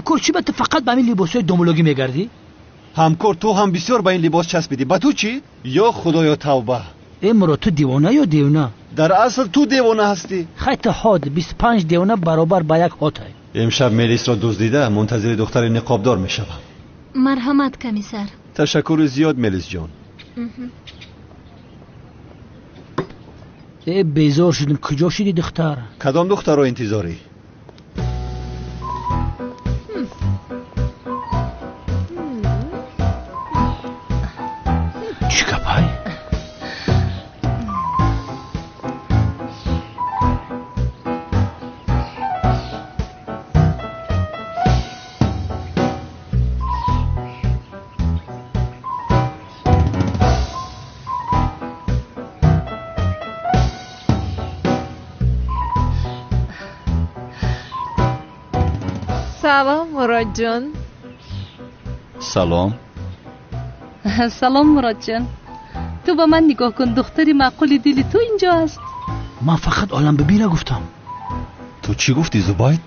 همکار چی تو فقط به این لباسای دومولوگی میگردی؟ همکار تو هم بسیار با این لباس چسبیدی. با تو چی؟ یا خدایا توبه. مراد تو دیوانه یا دیوانه؟ در اصل تو دیوانه هستی. خیلی حاد 25 دیوانه برابر با یک هاته. امشب ملیس را دزدیده منتظر دختر نقابدار میشوم. مرحمت کمیسر. تشکر زیاد ملیس جان. بیزار شدیم. کجا شدی دختر؟ کدام دختر را انتظاری؟ چی کپای؟ سلام مراد جان. سلام. سلام مراد جان. تو با من نگاه کن، دختری معقول دل تو اینجا است. من فقط عالم ببینه گفتم. تو چی گفتی زباید؟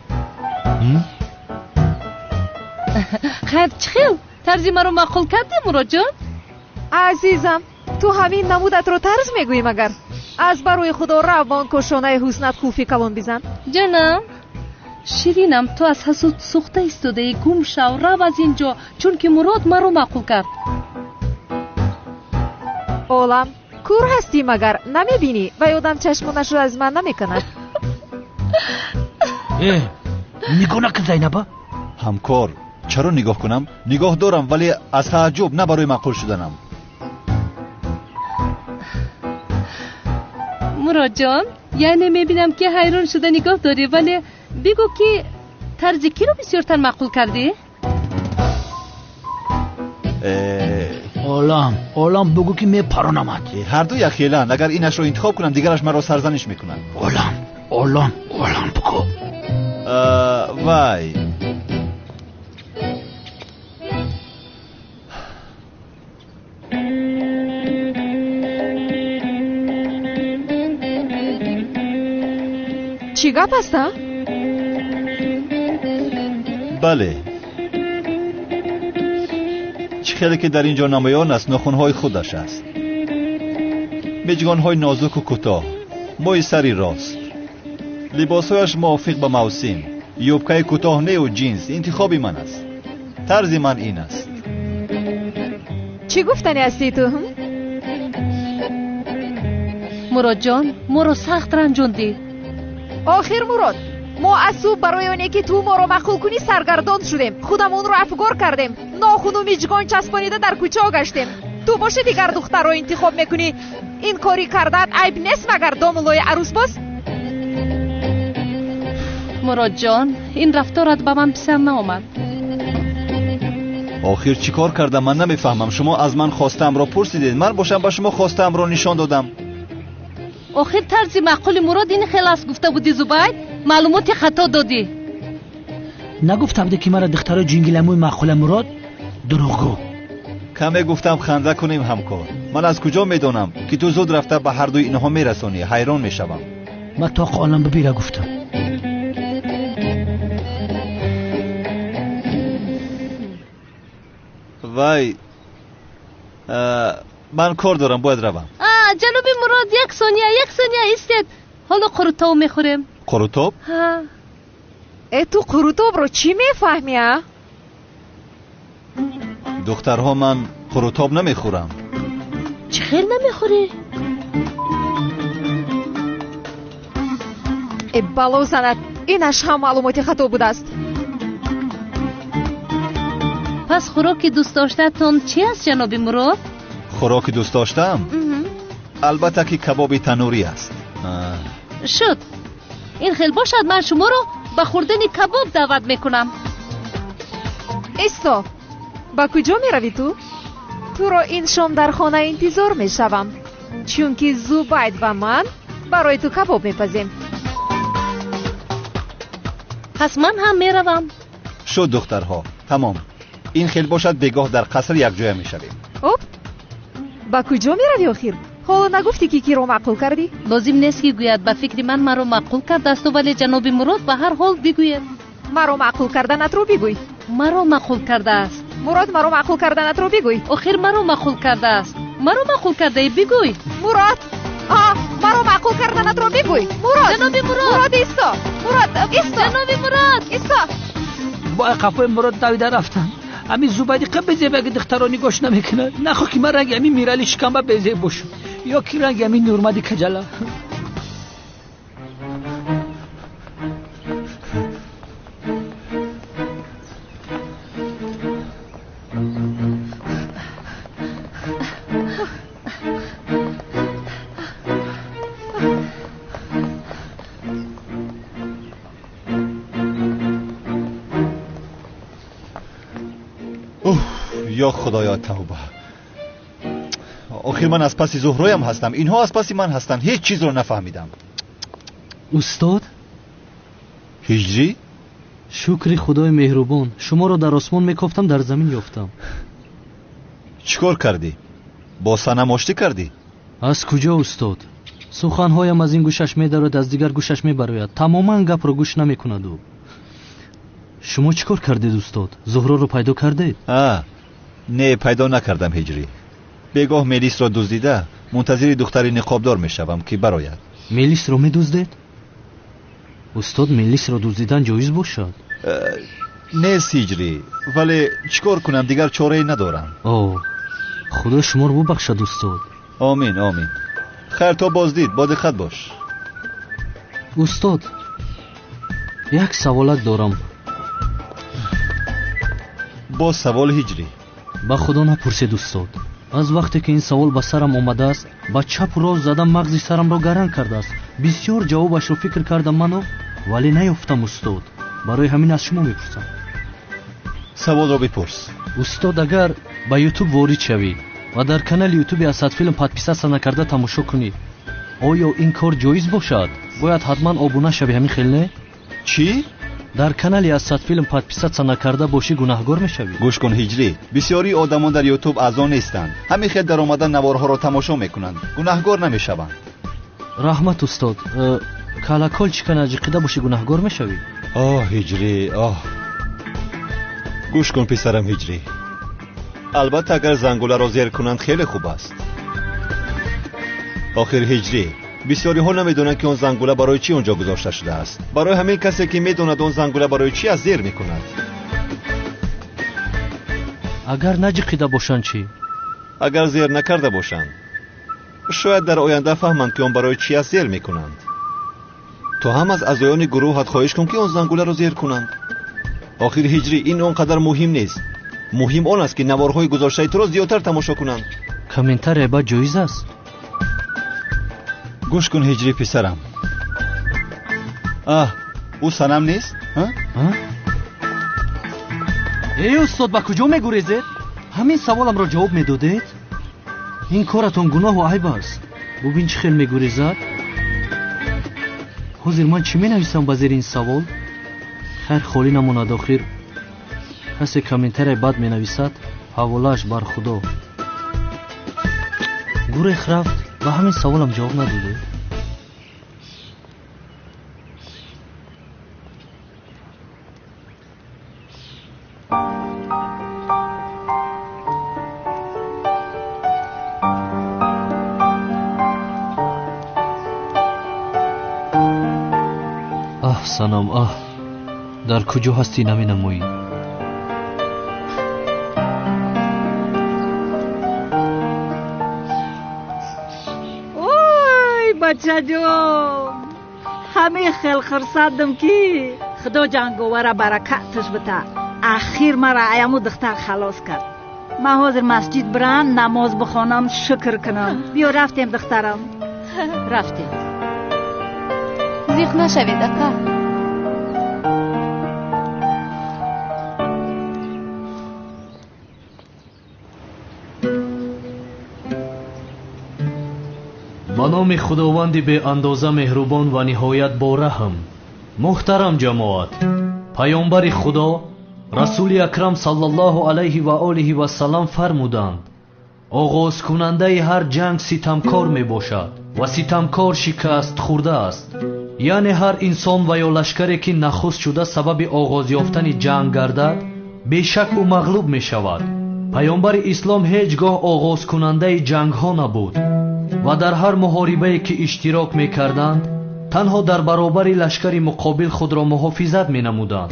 خیر چی خیل؟ طرزی مرا معقول کردی مراد جان؟ عزیزم تو همین نمودت رو طرز میگویی مگر؟ از بروی خدا روان کشانه حسنت خوفی کلون بزن. جانم شیرینم، تو از حسود سوخته ایستاده، گم شو، رو از اینجا، چون که مراد مرا معقول کرد. عالم کور هستی مگر نمیبینی و یادم چشمونش رو از من نمیکند؟ نگاه نکن زینبا. همکار چرا نگاه کنم؟ نگاه دارم ولی از تعجب، نه برای معقول شدنم. مراد جان یعنی میبینم که حیران شده نگاه داری، ولی بگو که طرز کی رو بسیارتر معقول کردی؟ عالم بگو که می پرانمد. هر دو یخیلن. اگر اینش رو انتخاب کنم دیگرش مرا سرزنش میکنن. عالم بگو. وای چی گپ است؟ بله چه خیلی که در اینجا نمایان است ناخن‌های خودش است. مجگان‌های نازک و کوتاه، موی سری راست، لباسهایش موافق با موسم، یوبکه کوتاه نه و جینز انتخاب من است. طرز من این است. چی گفتنی هستی تو؟ مراد جان ما رو سخت رنجوندی. آخر مراد ما از صبح برای اونه که تو ما رو معقول کنی سرگردان شدیم، خودمون رو افگار کردیم، ناخن و میجگان چسبانیده در کوچه ها گشتیم. تو باشه دیگر دختر رو انتخاب میکنی. این کاری کردن عیب نیست مگر داملای عروس باز؟ مراد جان این رفتارت به من پسند نآمد. آخر چی کار کردم من نمیفهمم. شما از من خواستم را پرسیدید، من باشم با شما خواستم را نشان دادم. آخر طرز معقول مراد این خیلی است گفته بودی زباید، معلومات خطا دادی. نگفته بودی که مرا دختر جنگلموی معقول مراد؟ دروغگو. کمی گفتم خنده کنیم همکار. من از کجا میدونم که تو زود رفته به هر دوی اینها میرسونی؟ حیران میشوم. من تا عالم ببیره گفتم. وای من کار دارم باید روم. جناب مراد یک ثانیه ایستید. حالا قروتاب میخوریم. قروتاب؟ ها. تو قروتاب رو چی میفهمی؟ دخترها من قروتاب نمیخورم. چه خیل نمیخوری؟ بلو زند اینش هم معلوماتی خطا بوده است. پس خوراک دوست داشتتون چی است جناب مراد؟ خوراک دوست داشتم؟ البته که کباب تنوری است. شد. این خیل باشد من شما رو به خوردن کباب دعوت میکنم. ایستا با کجا میروی تو؟ تو رو این شام در خانه انتظار میشوم، چون که زبید و من برای تو کباب میپزیم. پس من هم میروم. شد دخترها تمام. این خیل باشد بگاه در قصر یک جای میشویم. با کجا میروی آخر؟ حالا نگفتی که کی رو معقول کردی؟ لازم نیست که گوید. به فکر من مرا معقول کرد است، ولی جناب مراد به هر حال بگوید. маро маъқул карданатро бигӯй. маро маъқул кардааст. мурод, маро маъқул карданатро бигӯй. охир маро маъқул кардааст. маро маъқул кардаи бигӯй. мурод, маро маъқул карданатро бигӯй. мурод, ҷаноби Мурод. мурод исто. мурод, исто. ҷаноби Мурод. исто. با قفای مراد دویده رفتن. همین زوبایدی قب بزه بگه دخترانی گوش نمیکنه. نخو که من رنگ همین میرالی شکمه بزه باشو یا کی رنگ همین نورمدی کجلا. یا خدایا توبه. آخر من از پس زهرایم هستم، اینها از پس من هستن. هیچ چیز رو نفهمیدم. استاد هجری؟ شکر خدای مهربان، شما را در آسمان میکافتم در زمین یافتم. چیکار کردی؟ با صنم آشتی کردی؟ از کجا استاد؟ سخنهایم از این گوشش میدارد از دیگر گوشش میبراید. تماما گپ را گوش نمیکند. شما چیکار کردید استاد؟ زهرا رو پیدا کردید؟ نه پیدا نکردم هجری. بگاه ملیس را دزدیده منتظر دختری نقابدار میشوم که براید. ملیس را میدزدید؟ استاد ملیس را دزدیدن جایز باشد؟ نه هجری، ولی چیکار کنم دیگر چاره ای ندارم. خدا شما رو ببخشد استاد. آمین آمین. خیر تا بازدید، با دقت باش. استاد یک سوالک دارم. با سوال هجری؟ با خدا نپرسید استاد. از وقتی که این سوال به سرم آمده است با چپ و راست زدم مغز سرم را گرم کرده است. بسیار جوابش رو فکر کردم منو ولی نیافتم استاد. برای همین از شما میپرسم. سوال را بپرس. استاد اگر با یوتیوب وارد شوی و در کانال یوتیوب اسدفیلم подписаться نکرده تماشا کنی، آیا این کار جایز باشد؟ باید حتما ابونه شوی همین خیلی نه؟ چی؟ در کانال اسدفیلم подписаться نکرده باشی گناهگار میشوی. گوش کن هجری، بسیاری آدمان در یوتیوب از آن نیستند. همین خیلی در آمدن نوارها را تماشا میکنند، گناهگار نمیشوند. رحمت استاد، کالاکل چیکن اجقیده باشی گناهگار میشوی؟ هجری گوش کن پسرم هجری. البته اگر زنگوله را زیر کنند خیلی خوب است. آخر هجری بسیاری ها نمیدونند که اون زنگوله برای چی اونجا گذاشته شده است. برای همین کسی که میدوند اون زنگوله برای چی از زیر میکند. اگر نجقیده باشند چی؟ اگر زیر نکرده باشند شاید در آینده فهمند که اون برای چی از زیر میکنند. تو هم از اعضایان گروهت خواهش کن که اون زنگوله را زیر کنند. آخر هجری این اونقدر مهم نیست. مهم آن است که نوارهای گذاشته تو را زیادتر تماشا کنند. کامنتر عباد جایز است. گوش کن هجری پسرم. او صنم نیست؟ ای استاد با کجا میگریزید؟ همین سوالم را جواب میدادید؟ این کارتون گناه و عیب است. ببین چه خیلی میگریزد. حاضر من چی مینویسم با زیر این سوال؟ خیر خالی نماند. آخر کسی کامنتر بد مینویسد حواله‌اش بر خدا. گوره رفت و همین سوالم جواب نداده. سنم در کجا هستی نمینمایی؟ بچه جون همه خیل خرسندم که خدا جنگواره برکتش بده. اخیر مرا ایمو دختر خلاص کرد. ما حاضر مسجد برم نماز بخوانم شکر کنم. بیا رفتیم دخترم. رفتیم. زیخ نشوید اکا. به نام خداوند به اندازه مهربان و نهایت با رحم. محترم جماعت، پیامبر خدا رسول اکرم صلی الله علیه و آله و سلام فرمودند آغاز کننده هر جنگ ستمکار می باشد و ستمکار شکست خورده است. яъне ҳар инсон ва ё лашкаре ки нахуст шуда сабаби оғоз ёфтани ҷанг гардад бешак ӯ мағлуб мешавад. пайғамбари ислом ҳеҷ гоҳ оғозкунандаи ҷангҳо набуд ва дар ҳар муҳорибае ки иштирок мекарданд танҳо дар баробари лашкари муқобил худро муҳофизат менамуданд.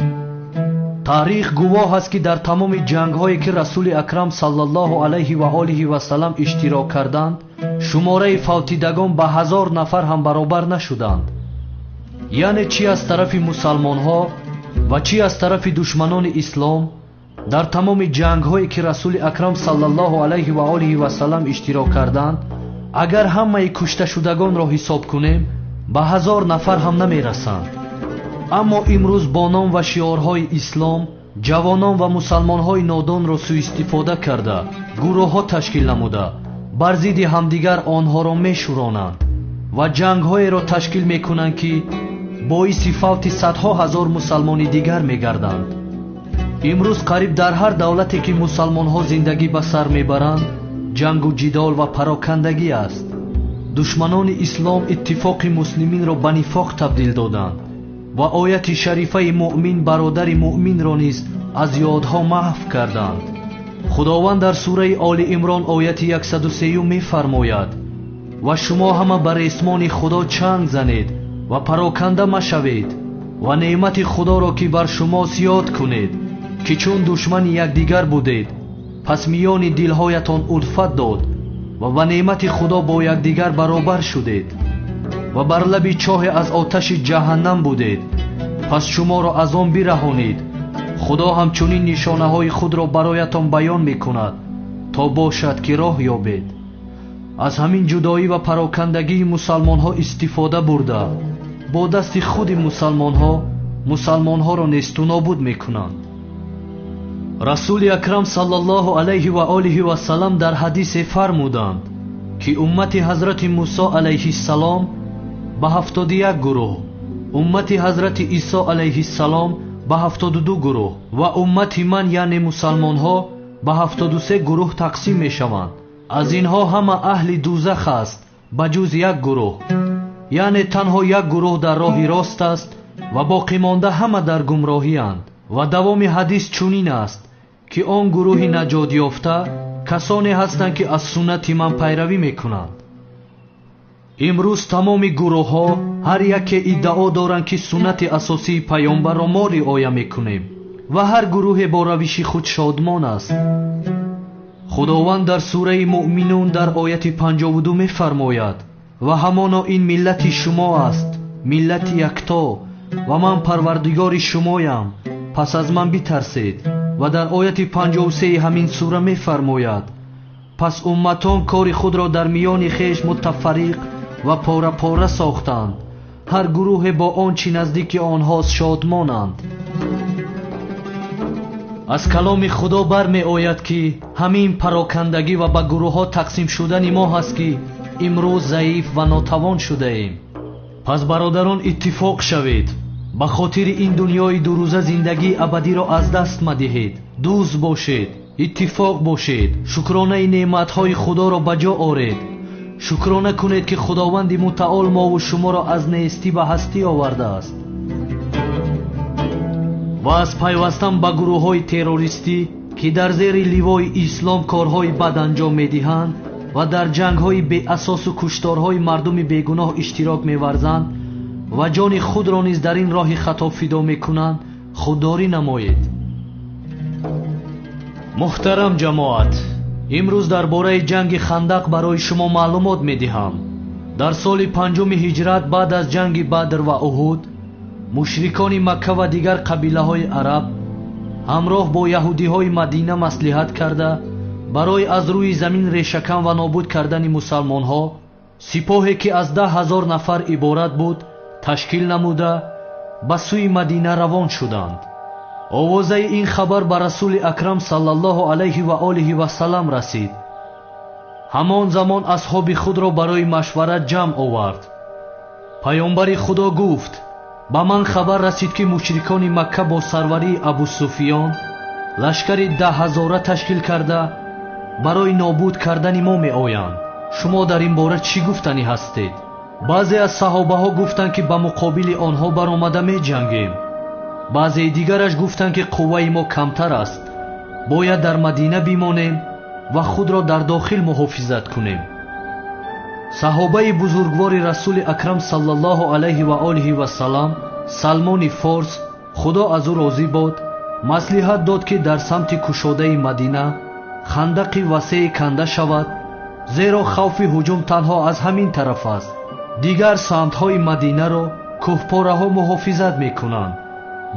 таърих гувоҳ аст ки дар тамоми ҷангҳое ки расули акрам саллаллоҳу алайҳи ва олиҳи васалам иштирок карданд шумораи фавтидагон ба 1000 нафар ҳам баробар нашуданд. яъне чӣ аз тарафи мусалмонҳо ва чӣ аз тарафи душманони ислом дар тамоми ҷангҳое ки расули акрам саллаллоҳу алайҳи ва олиҳи васалам иштирок карданд агар ҳамаи кушташудагонро ҳисоб кунем ба 1000 нафар ҳам намерасанд. аммо имрӯз бо ном ва шиорҳои ислом ҷавонон ва мусалмонҳои нодонро сӯистифода карда гурӯҳҳо ташкил намуда бар зидди ҳамдигар онҳоро мешуронанд ва ҷангҳоеро ташкил мекунанд ки боиси фавти садҳо ҳазор мусалмони дигар мегарданд. имрӯз қариб дар ҳар давлате ки мусалмонҳо зиндагӣ ба сар мебаранд ҷангу ҷидол ва парокандагӣ аст. душманони ислом иттифоқи муслиминро ба нифоқ табдил доданд ва ояти шарифаи муъмин бародари муъминро низ аз ёдҳо маҳв карданд. худованд дар сураи оли имрон ояти 103 мефармояд: ва шумо ҳама ба ресмони худо чанг занед ва пароканда машавед ва неъмати худоро ки бар шумо зиёд кунед ки чун душмани якдигар будед пас миёни дилҳоятон улфат дод ва ба неъмати худо бо якдигар баробар шудед ва бар лаби чоҳе аз оташи ҷаҳаннам будед пас шуморо аз он бираҳонид. худо ҳамчунин нишонаҳои худро бароятон баён мекунад то бошад ки роҳ ёбед. аз ҳамин ҷудоӣ ва парокандагии мусалмонҳо истифода бурда бо дасти худи мусалмонҳоро несту нобуд мекунанд. расули акрам саллаллоҳу алайҳи ва олиҳи васалам дар ҳадисе фармуданд ки уммати ҳазрати мусо алайҳиссалом ба 71 гурӯҳ, уммати ҳазрати исо алайҳиссалом ба 72 гурӯҳ ва уммати ман яъне мусалмонҳо ба 73 гурӯҳ тақсим мешаванд. аз инҳо ҳама аҳли дузах аст ба ҷуз як гурӯҳ, яъне танҳо як гурӯҳ дар роҳи рост аст ва боқимонда ҳама дар гумроҳианд. ва давоми ҳадис чунин аст ки он гурӯҳи наҷот ёфта касоне ҳастанд ки аз суннати ман пайравӣ мекунанд. имрӯз тамоми гурӯҳҳо ҳар яке иддао доранд ки суннати асосии пайғомбарро мо риоя мекунем ва ҳар гурӯҳе бо равиши худ шодмон аст. худованд дар сураи муъминун дар ояти 52 мефармояд: ва ҳамоно ин миллати шумо аст, миллати якто, ва ман парвардигори шумоям, пас аз ман битарсед. ва дар ояти 53 ҳамин сура мефармояд: пас умматон кори худро дар миёни хеш мутафарриқ ва пора пора сохтанд, ҳар гурӯҳе бо он чӣ наздики онҳост шодмонанд. аз каломи худо бармеояд ки ҳамин парокандагӣ ва ба гурӯҳҳо тақсим шудани мо ҳаст ки имрӯз заиф ва нотавон шудаем. пас бародарон иттифоқ шавед, ба хотири ин дунёи дурӯза зиндагии абадиро аз даст мадиҳед. дӯст бошед, иттифоқ бошед, шукронаи неъматҳои худоро ба ҷо оред. шукрона кунед ки худованди мутаол мову шуморо аз нестӣ ба ҳастӣ овардааст. ва аз пайвастан ба гурӯҳҳои террористӣ ки дар зери ливои ислом корҳои бад анҷом медиҳанд ва дар ҷангҳои беасосу кушторҳои мардуми бегуноҳ иштирок меварзанд ва ҷони худро низ дар ин роҳи хато фидо мекунанд, худдорӣ намоед. муҳтарам ҷамоат, имрӯз дар бораи ҷанги хандақ барои шумо маълумот медиҳам. дар соли 5 ҳиҷрат баъд аз ҷанги бадр ва уҳуд мушрикони макка ва дигар қабилаҳои араб ҳамроҳ бо яҳудиҳои мадина маслиҳат карда барои аз рӯи замин решакан ва нобуд кардани мусалмонҳо сипоҳе ки аз 10,000 нафар иборат буд ташкил намуда ба сӯи мадина равон шуданд. овозаи ин хабар ба расули акрам саллаллоҳу алайҳи ва олиҳи васалам расид. ҳамон замон асҳоби худро барои машварат ҷамъ овард. пайғомбари худо гуфт: ба ман хабар расид ки мушрикони макка бо сарварии абу суфиён лашкари 10,000 ташкил карда барои нобуд кардани мо меоянд. шумо дар ин бора чӣ гуфтанӣ ҳастед? баъзе аз саҳобаҳо гуфтанд ки ба муқобили онҳо баромада меҷангем. баъзеи дигараш гуфтанд ки қувваи мо камтар аст, бояд дар Мадина бимонем ва худро дар дохил муҳофизат кунем. саҳобаи бузургвори расули акрам саллаллоҳу алайҳи ва олиҳи вассалам, Салмони Форс, худо аз ӯ розӣ бод, маслиҳат дод ки дар самти кушодаи Мадина хандақи васеъ канда шавад, зеро хавфи ҳуҷум танҳо аз ҳамин тараф аст. дигар самтҳои Мадинаро кӯҳпораҳо муҳофизат мекунанд.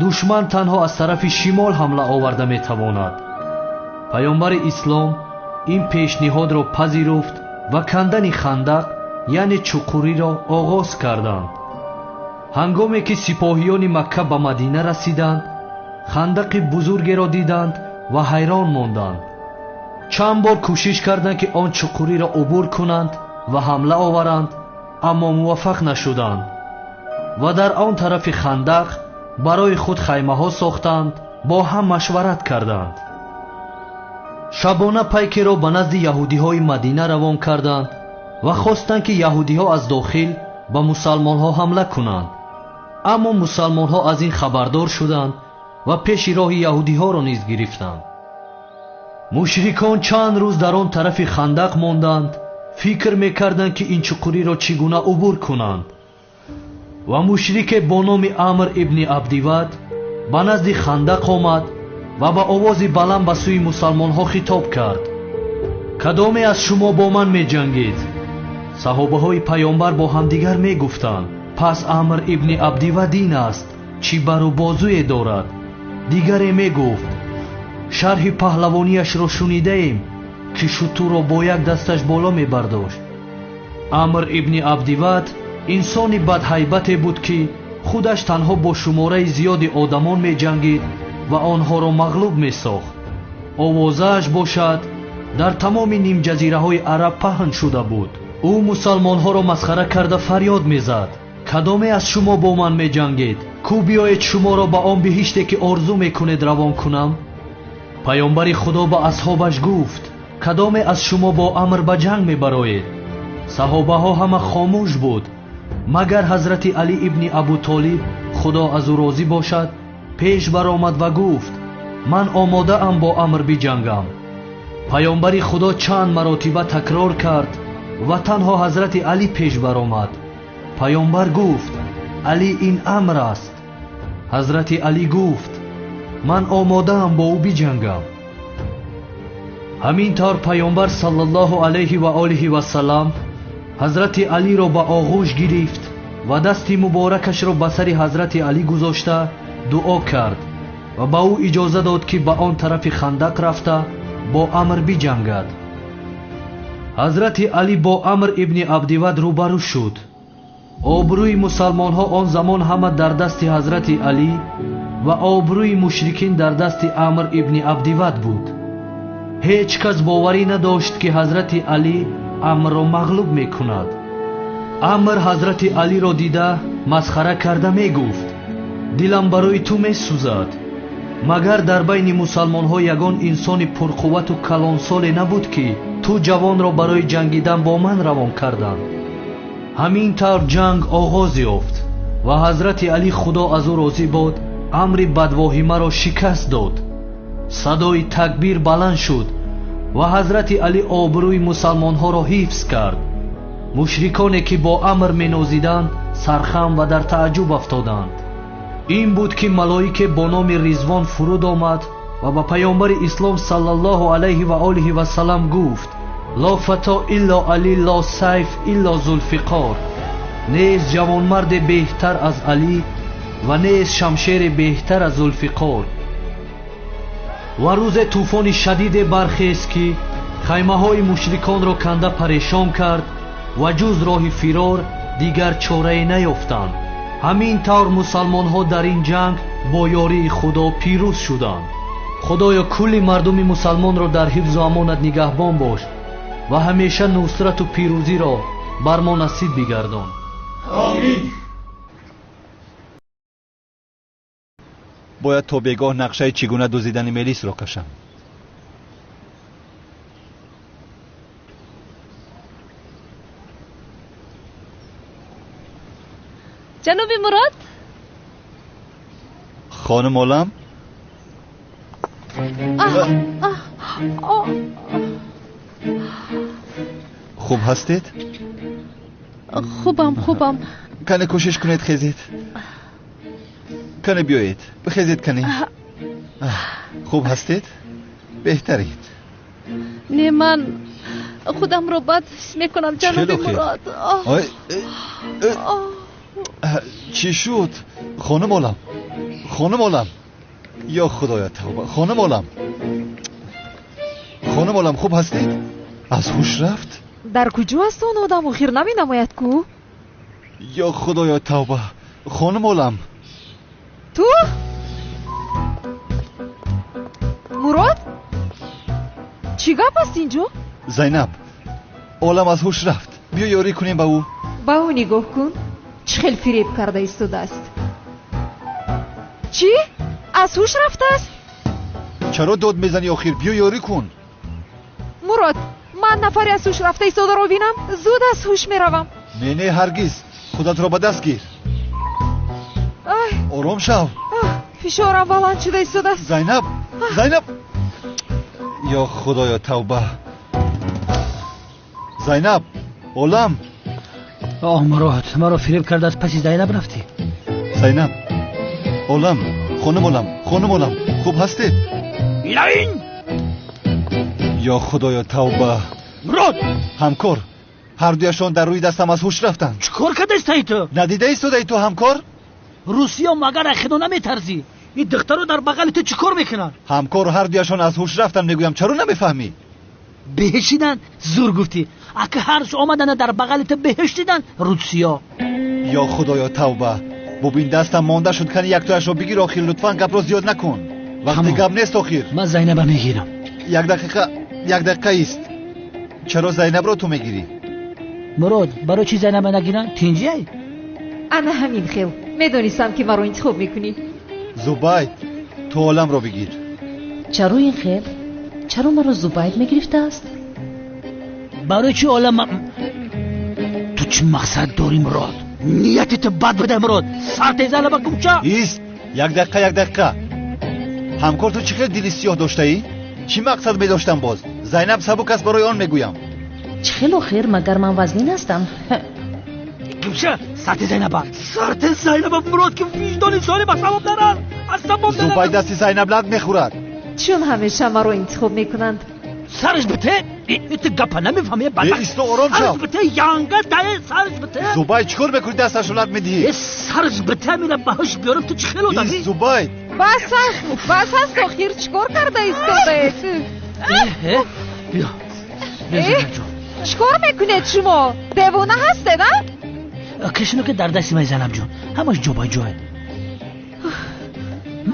душман танҳо аз тарафи шимол ҳамла оварда метавонад. паёмбари ислом ин пешниҳодро пазируфт ва кандани хандақ яъне чуқуриро оғоз карданд. ҳангоме ки сипоҳиёни Макка ба Мадина расиданд, хандақи бузургеро диданд ва ҳайрон монданд. чанд бор кӯшиш карданд ки он чуқуриро убур кунанд ва ҳамла оваранд, аммо муваффақ нашуданд ва дар он тарафи хандақ барои худ хаймаҳо сохтанд, бо ҳам машварат карданд. шабона пайкеро ба назди яҳудиҳои Мадина равон карданд ва хостанд ки яҳудиҳо аз дохил ба мусалмонҳо ҳамла кунанд. аммо мусалмонҳо аз ин хабардор шуданд ва пеши роҳи яҳудиҳоро низ гирифтанд. мушрикон чанд рӯз дар он тарафи хандақ монданд, фикр мекарданд ки ин чуқуриро чӣ гуна убур кунанд. ва мушрике бо номи Амр ибни Абдивад ба назди хандақ омад ва ба овози баланд ба сӯи мусалмонҳо хитоб кард: кадоме аз шумо бо ман меҷангед? саҳобаҳои паёмбар бо ҳамдигар мегуфтанд: пас Амр ибни Абдивад ин аст, чӣ бару бозуе дорад? дигаре мегуфт: шарҳи паҳлавонияшро шунидаем, ки шутурро бо як дасташ боло мебардошт. Амр ибни Абдивад инсони бадҳайбате буд ки худаш танҳо бо шумораи зиёди одамон меҷангид ва онҳоро мағлуб месохт. овозааш бошад дар тамоми нимҷазираҳои араб паҳн шуда буд. ӯ мусалмонҳоро масхара карда фарёд мезад: кадоме аз шумо бо ман меҷангед? кӯ биёед шуморо ба он биҳиште ки орзу мекунед равон кунам? паёмбари худо ба асҳобаш гуфт: кадоме аз шумо бо Амр ба ҷанг мебароед? саҳобаҳо ҳама хомӯш буд, магар ҳазрати Али ибни Абу Толиб, худо аз ӯ розӣ бошад, пеш баромад ва гуфт: ман омодаам бо Амр биҷангам. паёмбари худо чанд маротиба такрор кард ва танҳо ҳазрати Али пеш баромад. паёмбар гуфт: Али ин Амр аст. ҳазрати Али гуфт: ман омодаам бо ӯ биҷангам. ҳамин тавр паёмбар саллаллоҳу алайҳи ва олиҳи вассалам ҳазрати Алиро ба оғӯш гирифт ва дасти муборакашро ба сари ҳазрати Али гузошта дуо кард ва ба ӯ иҷоза дод ки ба он тарафи хандақ рафта бо Амр биҷангад. ҳазрати Али бо Амр ибни Абдивад рӯбарӯ шуд. обрӯи мусалмонҳо он замон ҳама дар дасти ҳазрати Али ва обрӯи мушрикин дар дасти Амр ибни Абдивад буд. ҳеҷ кас боварӣ надошт ки ҳазрати Али Амрро мағлуб мекунад. Амр ҳазрати Алиро дида масхара карда мегуфт: дилам барои ту месӯзад. магар дар байни мусалмонҳо ягон инсони пурқуввату калонсоле набуд ки ту ҷавонро барои ҷангидан бо ман равон карданд. ҳамин тавр ҷанг оғоз ёфт ва ҳазрати Али, худо аз ӯ розӣ бод, амри бадвоҳимаро шикаст дод. садои такбир баланд шуд ва ҳазрати Али обрӯи мусалмонҳоро ҳифз кард. мушриконе ки бо Амр менозиданд сархам ва дар тааҷҷуб афтоданд. ин буд ки малоике бо номи Ризвон фуруд омад ва ба паёмбари ислом саллаллоҳу алайҳи ва олиҳи вассалам гуфт: ла фато илло Али, ла сайф илло зулфиқор. нест ҷавонмарде беҳтар аз Али ва нест шамшере беҳтар аз зулфиқор. ва рӯзе тӯфони шадиде бархест ки хаймаҳои мушриконро канда парешон кард ва ҷуз роҳи фирор дигар чорае наёфтанд. ҳамин тавр мусалмонҳо дар ин ҷанг бо ёрии худо пирӯз шуданд. худоё кулли мардуми мусалмонро дар ҳифзу амонат нигаҳбон бош ва ҳамеша нусрату пирӯзиро бар мо насиб бигардон. амин. бояд то бегоҳ нақшаи чӣ гуна дузидани Мелисро кашам. جناب مراد. خانم عالم. خوب هستید؟ خوبم. کنه کوشش کنید خیزید. کنه بیایید بخیزید کنه. خوب هستید؟ بهترید. نه من خودم رو بد حس میکنم جناب مراد. چی شد؟ خانم عالم. یا خدایا توبه. خانم عالم خوب هستید؟ از هوش رفت؟ در کجا است اون آدم؟ خیر نمی نماید کو؟ یا خدایا توبه. خانم عالم تو؟ مراد؟ چی گپ است اینجا؟ زینب عالم از هوش رفت. بیا یاری کنیم با او. با او نگاه کن. چه خیلی فریب کرده ایستاده است. چی؟ از هوش رفته است؟ چرا داد میزنی آخر؟ بیا یاری کن. مراد من نفری از هوش رفته ایستاده رو بینم زود از هوش میروم. نه هرگز. خودت را به دست گیر. آرام شو. فشارم بلند شده ایستاده است. زینب یا خدایا توبه. زینب عالم. مراد مرا فریب کرده از پس زینب رفتی. زینب عالم. خانم عالم خوب هستید؟ این یا خدایا توبه. مراد همکار هر دویشان در روی دستم از هوش رفتن. چیکار کرده استی تو؟ ندیده ایستاده تو همکار؟ روسیا مگر اخیدو نمیترسی؟ این دخترو در بغل تو چیکار میکنن؟ همکار هر دویشان از هوش رفتن. میگویم چرا نمیفهمی؟ بهشیدن زور گفتی. اگه هرش آمدن در بغل تو بهشیدن روسیا. یا خدایا توبه. ببین دستم مانده شد. کنی یک تایش رو بگیر آخر. لطفاً گپ رو زیاد نکن. وقتی گپ نیست آخر. من زینب میگیرم. یک دقیقه است. چرا زینب رو تو میگیری؟ مراد برای چی زینب نگیرن؟ تینجی؟ انا همین خیل میدونستم که مرا انتخاب میکنی. زبید تو عالم رو بگیر. چرا این خیل؟ چرا مرا زبید میگرفته است؟ برای چی عالم تو چه مقصد داری مراد؟ نیتت بد بده مراد. سرت زینب کجا؟ ایست. یک دقیقه. همکار تو چقدر دلی سیاه داشته ای؟ چی مقصد می‌داشتم باز؟ زینب سبک است برای آن میگویم. چخیل خیر مگر من وزنی هستم. گوشه سرت زینب مراد که وجدان سالم از سبب دارن. زبید دستی زینب لد میخورد. چون همیشه مرا انتخاب میکنند. سرش بته ایت گپا نمیفهمی. ایستو آرام شو. سرش بته یانگه ده سرش بته. زبید چیکار میکنی دستش لد میدی؟ سرش بته میرم بهش بیارم. تو چخیل داری؟ زبید بس است آخر چیکار کرده ایستاده؟ بیا چیکار میکنید شما؟ دیوانه هسته نه؟ کشنو که در دستی من زینب جون همش جای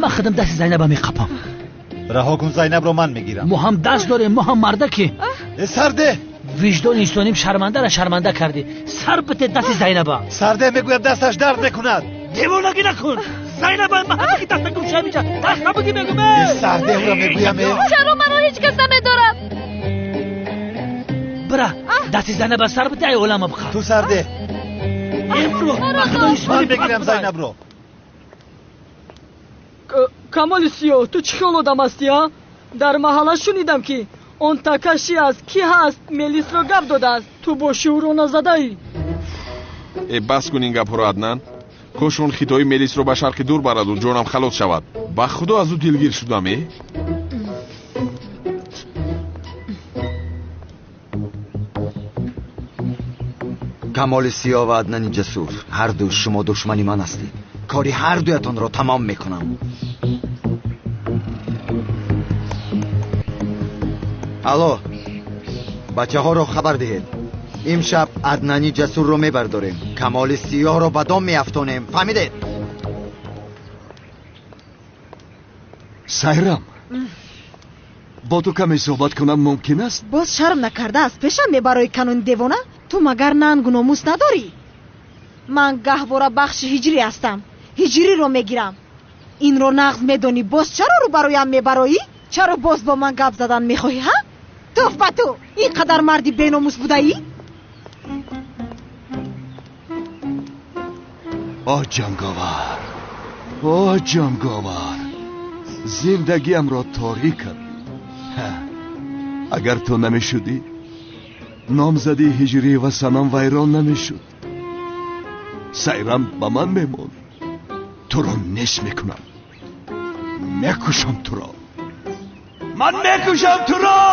من خودم دست زینب میقپم. رها کن زینب رو من میگیرم. ما هم دست داریم. ما هم مرده که سرده وجدان ایستانیم. شرمنده کردی. سر بته دست زینب. سرده میگویم دستش درد نکند. دیوانگی نکن. زینب من همه که دست گوشه میشه. دست نبودی بگم. سرده رو میگویم. چرا منو هیچ کس نمیدارد؟ برا دست زینب سر بته ای علما بخواه. تو سرده. من بگیرم زینب رو. کمال سیاه تو چی خیل آدم هستی ها؟ در محله شنیدم که اون تکشی است. کی هست؟ ملیس رو گپ داده است. تو با شعور اون زده ای. بس کن این گپ رو عدنان. کاش اون خطای ملیس رو به شرق دور برد و جانم خلاص شود. با خدا از او دلگیر شدم. کمال سیاه و عدنان جسور هر دو شما دشمنی من هستید. کاری هر دویتان را تمام میکنم. الو بچه ها را خبر دهید. امشب عدنانی جسور رو میبرداریم. کمال سیاه رو به دام میافتانیم. فهمیدید؟ سایرام با تو کمی صحبت کنم ممکن است؟ باز شرم نکرده است پیشم میبرای کنون دیوانه؟ تو مگر ننگ و ناموس نداری؟ من گهواره بخش هجری هستم. هجری رو میگیرم. این رو نقض میدونی باز چرا رو برایم میبرایی؟ چرا باز با من گپ زدن میخواهی ها؟ توف با تو اینقدر مردی بیناموس بوده ای؟ آه جنگاور زندگیم را تاریک کردی. اگر تو نمی شدی نامزدی هجری و سنم ویران نمی شد. سیرم با من میمون. تو را نش میکنم، میکشم تو را، من میکشم تو را.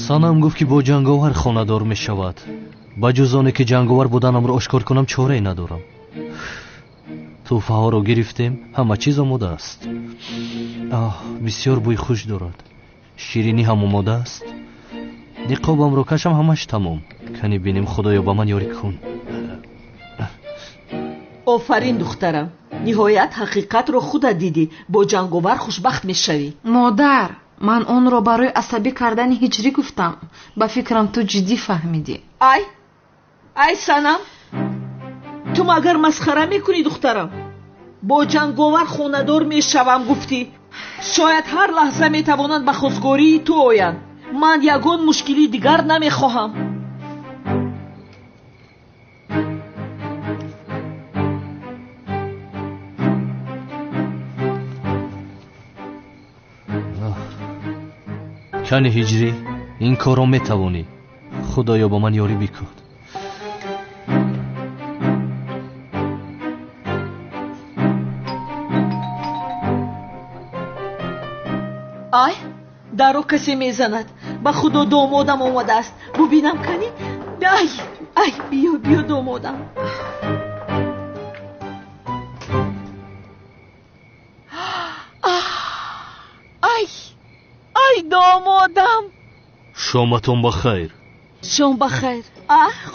санам гуфт ки бо ҷанговар хонадор мешавад. ба ҷуз оне ки ҷанговар буданамро ошкор кунам чорае надорам. тӯҳфаҳоро гирифтем, ҳама чиз омода аст. бисёр бӯи хуш дорад. ширинӣ ҳам омода аст. ниқобамро кашам, ҳамаш тамом. кани бинем худоё ба ман ёрӣ кун. офарин духтарам, ниҳоят ҳақиқатро худат дидӣ. бо ҷанговар хушбахт мешавӣ. модар, ман онро барои асабӣ кардани ҳиҷрӣ гуфтам. ба фикрам ту ҷиддӣ фаҳмидӣ. ай санам, ту магар масхара мекунӣ духтарам? бо ҷанговар хонадор мешавам гуфтӣ. шояд ҳар лаҳза метавонанд ба хостгории ту оянд. ман ягон мушкили дигар намехоҳам. кани ҳиҷрӣ, ин корро метавонӣ. худоё ба ман ёрӣ бикун. ай, даро касе мезанад. ба худо домодам омадааст. бубинам кани. ай, биё домодам. ай домодам. шоматон ба хайр. шом ба хайр.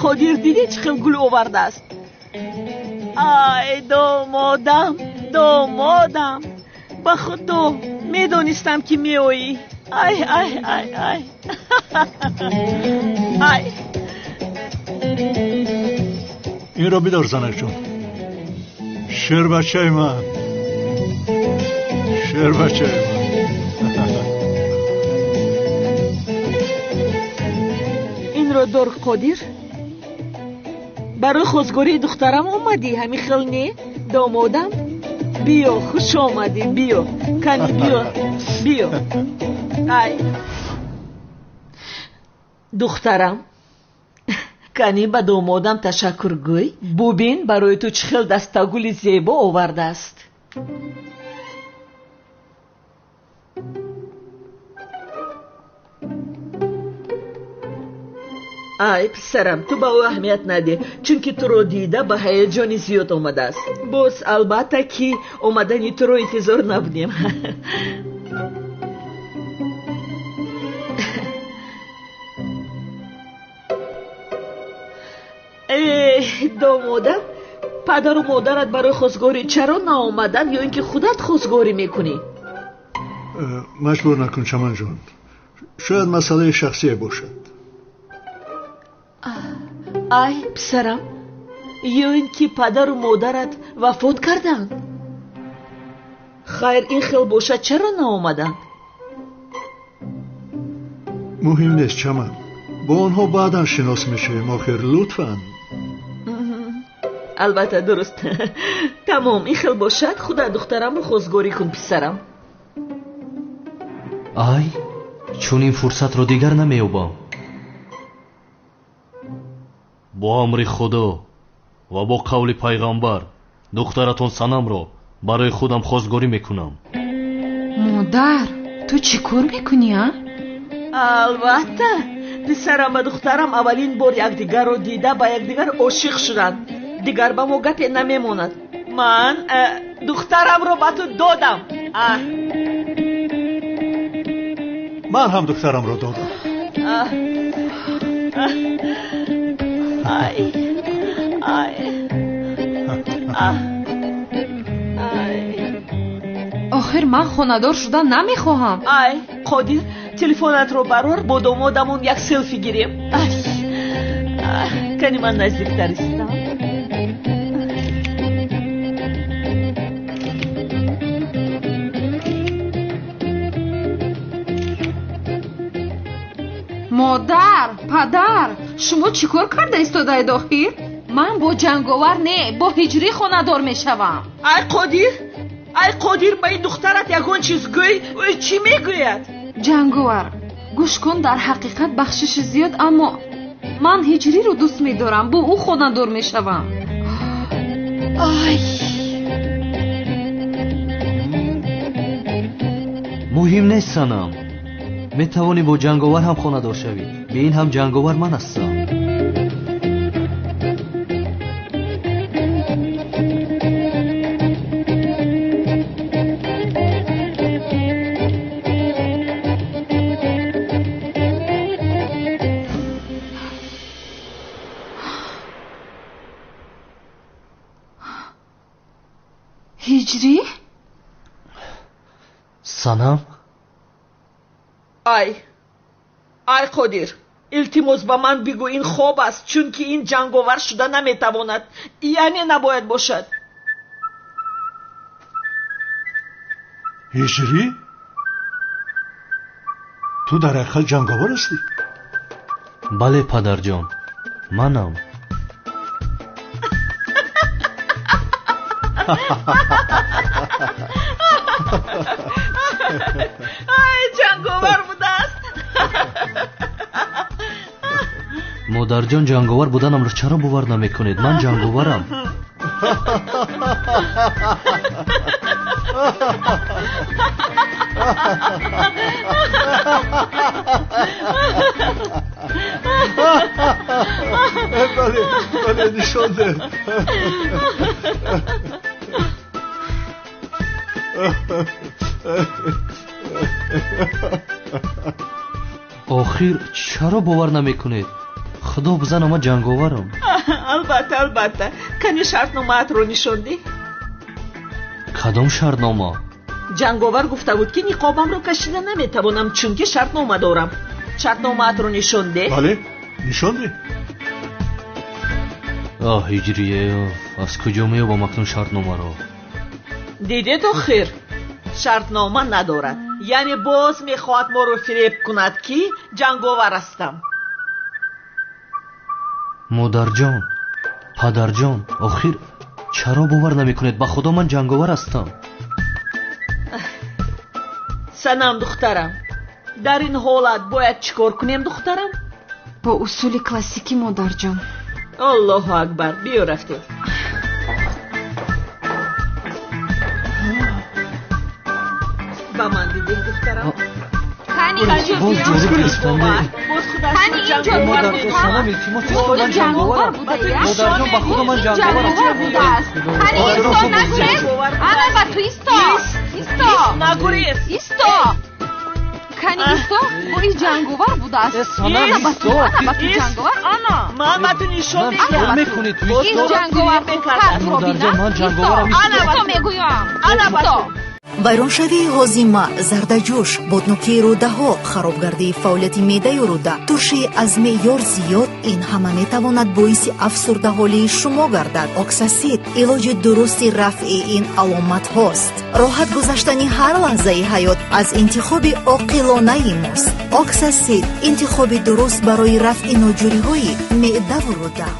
қодир дидӣ чӣ хел гул овардааст. ай домодам. ба худо медонистам ки меоӣ. ай اینو بیدار زنک جون. شیر بچه من، شیر بچه من. اینро дор қодир. барои хостгории духтарам омадӣ? ҳамин хел не домодам? биё, хуш омадӣ. биё кани, биё. ай духтарам, кани ба домодам ташаккургӯй. бубин барои ту чӣ хел дастагули зебо овардааст. ай писарам, ту ба ӯ аҳамият надеҳ, чунки туро дида ба ҳаяҷони зиёд омадааст. боз албатта ки омадани туро интизор набудем. домодам, падару модарат барои хостгорӣ чаро наомаданд, ё ин ки худат хостгорӣ мекунӣ? مجبور نکن چمن جون. شاید مسئله شخصی باشد. ай писарам, ё ин ки падару модарат вафот карданд? хайр, ин хел бошад чаро наомаданд? مهم نیست چمن. با آنها بعدا شناس میشیم. آخر لطفاً. албатта дуруст. тамом, ин хел бошад. худат духтарамро хостгорӣ кун писарам. ай, чунин фурсатро дигар намеёбам. бо амри худо ва бо қавли пайғамбар духтаратон санамро барои худам хостгорӣ мекунам. модар, ту чӣ кор мекунӣ? албатта, писарам ва духтарам аввалин бор якдигарро дида ба якдигар ошиқ шуданд. дигар ба мо гапе намемонад. ман духтарамро ба ту додам. من هم دخترم رو دادم. آخر من خانه‌دار شدن نمیخواهم. ای قادر، تلفنت رو برار، با دامادمون یک سلفی گیریم. کمی من نزدیکتر استم. مادر، پدر، شما چیکار کرده ایستاده داخل؟ من با جنگاور نه، با هجری خانه‌دار میشوم. ای قادر به این دخترت یگان چیز گوی، او چی میگوید؟ جنگاور، گوش کن، در حقیقت بخشش زیاد، اما من هجری رو دوست میدارم، با او خانه‌دار میشوم. مهم نیست سنم، میتوانی با جنگاور هم خانه‌دار شوی. به این هم جنگاور من هستم. هجری؟ سنم؟ ای قادر، التماس با من بگو این خوب است، چون که این جنگاور شده نمیتواند، یعنی نباید باشد. هجری؟ تو در حقیقت جنگاور هستی؟ بله پدر جان، منم. جنگاور بوده است. مادر جان، جنگاور بودنم را چرا باور نمیکنید؟ من جنگاورم. بله نشان ده. آخر چرا باور نمیکنید؟ خدا بزن ما جنگاورم. البته کنی شرطنامه‌ات رو نشوندی؟ کدام شرطنامه؟ جنگاور گفته بود که نقابم رو کشیده نمیتوانم چون که شرطنامه دارم. شرطنامه‌ات رو نشونده؟ بله نشوندی. هجریه، از کجا میابم اکنون شرطنامه رو؟ دیده تو خیر، شرطنامه ندارد، یعنی باز میخواد ما رو فریب کند که جنگاور هستم. مادر جان، پدر جان، آخر چرا باور نمیکنید؟ به خدا من جنگاور هستم. سنم دخترم، در این حالت باید چیکار کنیم دخترم؟ با اصول کلاسیکی مادر جان. الله اکبر، بیا رفتیم. با من دیدیم دخترم. کنی اینجا بیا. کنی اینجا بیا. جنگاور بوده یا؟ مادر جان، به خدا من جنگاور بوده است. کنی ایستا نگریز. انا با تو ایستا. نگریز. ایستا. کنی ایستا. با این جنگاور بوده است. انا با تو جنگاور. انا. من با تو نشون میدم. این جنگاور بود. مادر جان، من جنگاورم. ایستا میگویم. انا با تو. вайроншавии ҳозима, зардаҷӯш, боднокии рӯдаҳо, харобгардии фаъолияти меъдаи рӯда, турши аз меъёр зиёд, ин ҳама метавонад боиси афсурдаҳолии шумо гардад. оксасид илоҷи дурусти рафъи ин аломатҳост. роҳат гузаштани ҳар лаҳзаи ҳаёт аз интихоби оқилонаи мост. оксасид интихоби дуруст барои рафъи ноҷуриҳои меъдаву рӯда.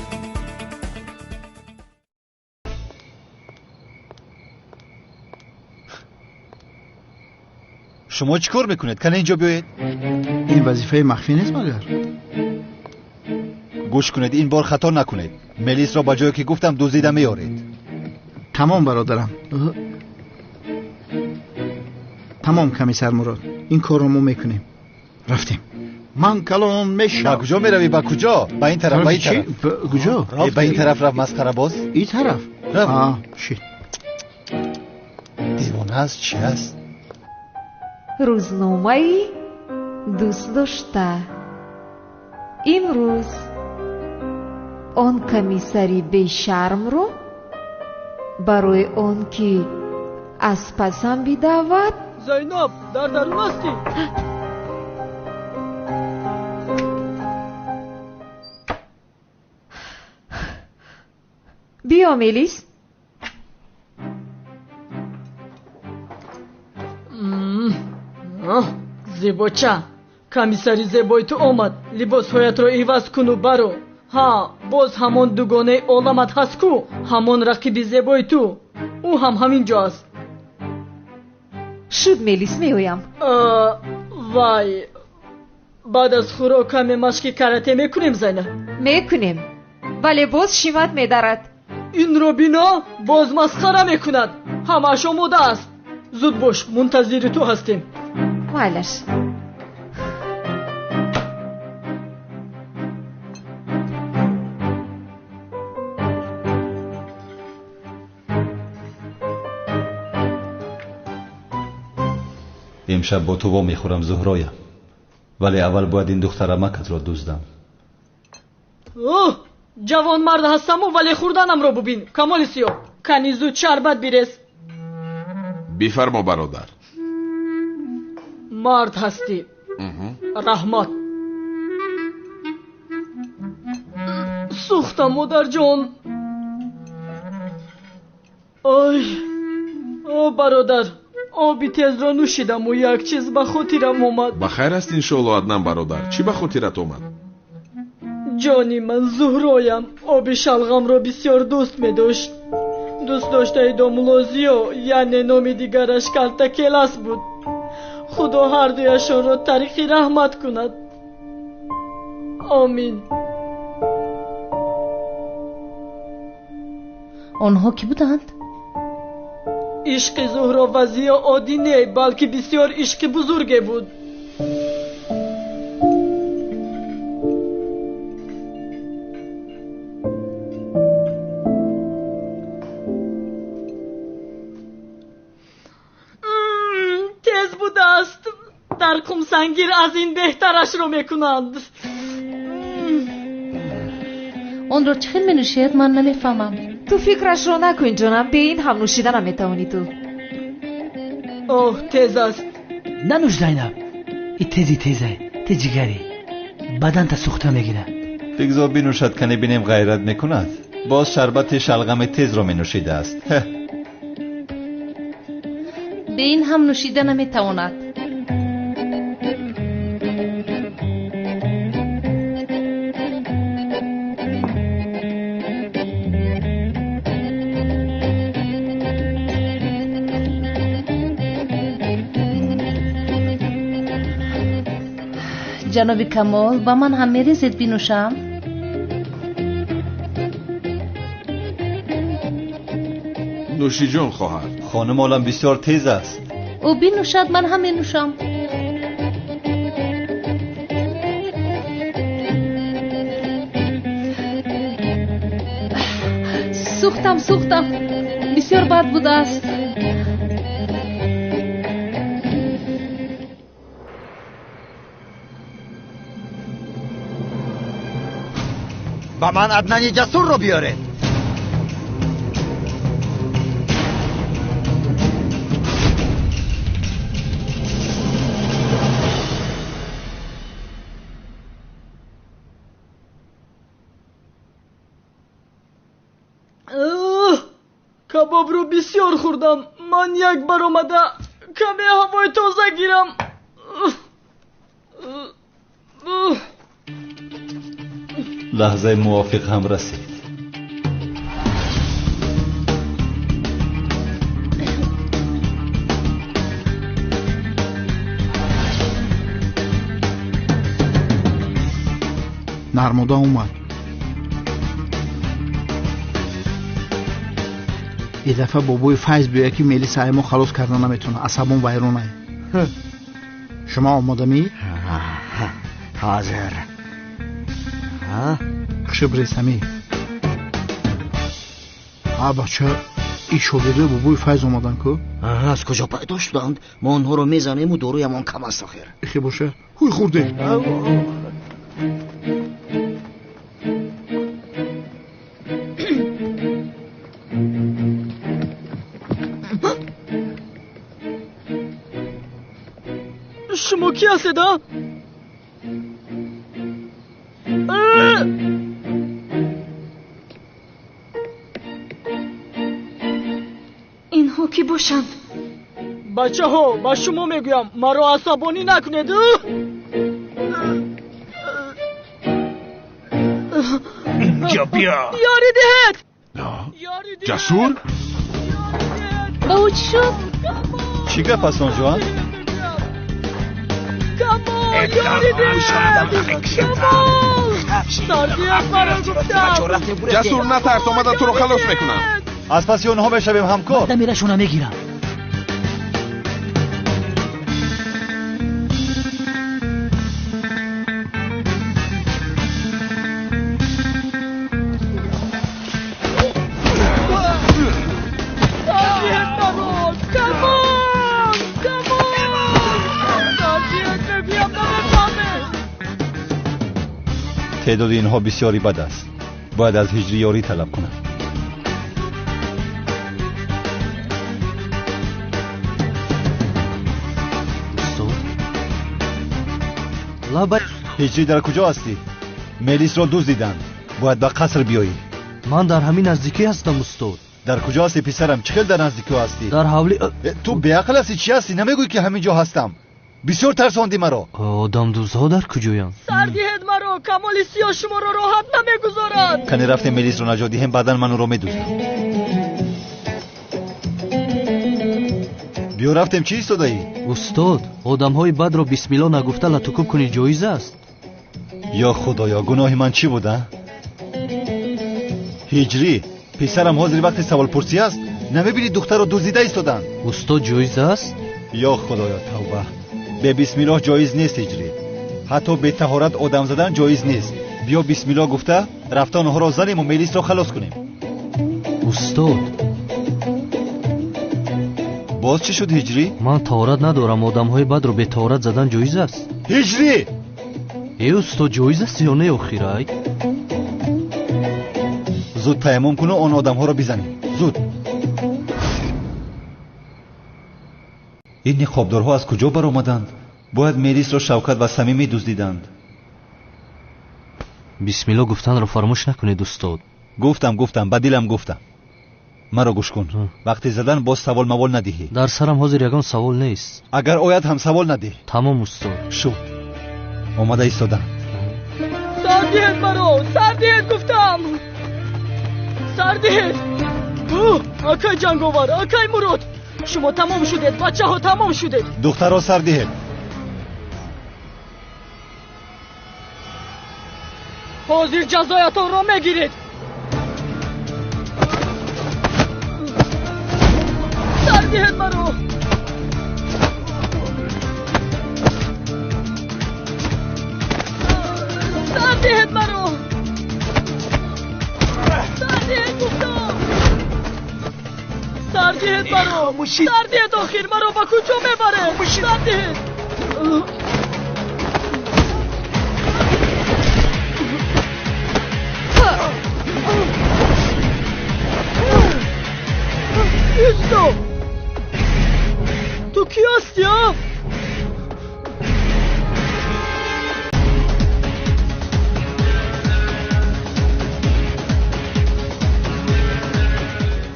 شما چیکار میکنید؟ کنه اینجا بیایید. این وظیفه مخفی نیست مگر؟ گوش کنید، این بار خطا نکنید. ملیس را با جایی که گفتم دزدیده میارید. تمام برادرم. تمام کمیسر مراد، این کار رو ما میکنیم. رفتیم. من کلان میشم. با کجا میروی؟ با کجا؟ با این طرف. با این طرف. کجا؟ با این طرف رفت مسخره باز. این طرف. شی. دیوانه است. چی است؟ روزنامه‌ای دوست داشته. امروز آن کمیسری بیشرم رو برای آن که از پسم بدود. زینب در درون هستی؟ بیا ملیس. زیباچه کمیسری زیبای تو آمد. لباس هایت رو ایواز کنو برو. ها باز همون دوگانه عالمت هست کو. همون رقیب زیبای تو. او هم همین جا است. شد ملیس میویم. وای بعد از خوراک همه مشق کاراته میکنیم زینب. میکنیم ولی باز شیمت میدارد. این رو بینا باز مسخره میکند. همش آماده است. زود باش منتظر تو هستیم. مالش. امشب با تو وا میخورم زهرایم، ولی اول باید این دختر مکت را دزدم. جوان مرد هستم ولی خوردنم را ببین. کمال سیاه کنی زود شربت بیرس. بفرما برادر. مرد هستی. رحمت. سوختم مادر جان. آی برادر آبی تیز را نوشیدم و یک چیز به خاطرم اومد. بخیر است انشالله عدنان برادر. چی به خاطرت اومد؟ جانی من زهرایم آب شلغم را بسیار دوست می داشت. دوست داشته دامولازیو یعنی نام دیگرش کلتا کلاس بود. خدا هر دویشان را طریقی رحمت کند. آمین. آنها کی بودند؟ عشق زهرا وزی عادی نه بلکه بسیار عشق بزرگی بود. تیز بود است. در خمسنگیر از این بهترش رو میکنند. آن را چخیل می نوشید من نمیفهمم. تو فکرش رو نکن جانم. به این هم نوشیدن هم میتوانی تو. اوه تیز است. ننوش زینب. این تیزه تیجگری بدن تا سوخته میگیره. بگذار بنوشد کنی بینیم غیرت میکند. باز شربت شلغم تیز رو منوشیده است. به این هم نوشیده نمیتواند. جناب کمال و من هم میریزید بینوشم؟ نوشی جان خواهر. خانم عالم بسیار تیز است. او بینوشد من هم مینوشم. سوختم بسیار بد بوده است. با من عدنان جسور رو بیاره. کباب رو بسیار خوردم. من یک بار اومده کمی هوای تازه گیرم. لحظه موافق هم رسید. نرمودا اومد. یه دفعه بابوی فیض بیا که میلی سعیمو خلاص کردن نمیتونه. عصبون ویرونه. شما آماده می؟ حاضر. خبرستمی. بچه این شاگرده بابوی فیض آمدن که؟ از کجا پیدا شدند؟ ما آنها رو میزنیم و دارویمان کم است آخر. خیلی باشه. هوی خورده. شما کی هستید؟ باشند. بچه ها با شما میگویم مرا عصبانی نکنید. اینجا بیا. یاری دهید. جسور؟ او چی شد؟ چی گفت هستان جوان؟ کمال یاری دهید. سردیت مرا گفتم. جسور نترس، آمدن تو رو خلاص میکنم. از پس اونها بشویم همکار. مردم میرشونم میگیرم. تعداد اینها بسیاری بد است. باید از هجری یاری طلب کنم. هجری در کجا هستی؟ ملیس را دزدیدند. باید به قصر بیایی. من در همین نزدیکی هستم استاد. در کجا هستی پسرم؟ چقدر در نزدیکی هستی؟ در حولی. تو بیعقل هستی؟ چی هستی؟ نمیگویی که همینجا هستم؟ بسیار ترساندی مرا. آدم دوزها در کجایند؟ سردیهد مرا. کمال سیاه شما را راحت نمیگذارد. کنی رفتیم ملیس رو نجات دهیم بعداً منو رو میدوزم. بیا رفتیم. چی ایستاده ای؟ استاد آدم های بد را بسم الله نگفته لطکوب کنی جایز است؟ یا خدایا گناه من چی بوده؟ هجری پسرم حاضر وقت سوال پرسی است. نمیبینی دختر رو دزدیده ایستادن؟ استاد جایز است؟ یا خدایا توبه. به بسم الله جایز نیست هجری. حتی به طهارت آدم زدن جایز نیست. بیا بسم الله گفته رفتن اونها را زنیم و ملیس را خلاص کنیم. استاد باز چی شد هجری؟ من طهارت ندارم. آدم های بد رو به طهارت زدن جایز است؟ هجری ای استاد جایز است یا نه آخیرای؟ زود تیمم کن و آن آدم ها را بزنیم. زود. این نقابدارها از کجا بر آمدند؟ باید ملیس را شوکت و صمیمی دزدیدند. بسم الله گفتن را فراموش نکنید استاد. گفتم با دلم گفتم. مرا گوش کن. وقتی زدن باز سوال موال ندهی. در سرم حاضر یگان سوال نیست. اگر آید هم سوال نده. تمام استاد. شد. آمده ایستادند. سردیهد مرا. سردیهد گفتم. سردیهد. اکای جنگاور. اکای مراد. شما تمام شدید. بچه ها تمام شدید. دخترها سردیهد. حاضر جزایتان را میگیرید. سردیهد مرا. سردیهد مرا. سردیهد گفتم. سردیهد مرا. سردیهد آخیر مرا با کجا میبره؟ سردیهد. ایستو. تو کی هستی ها؟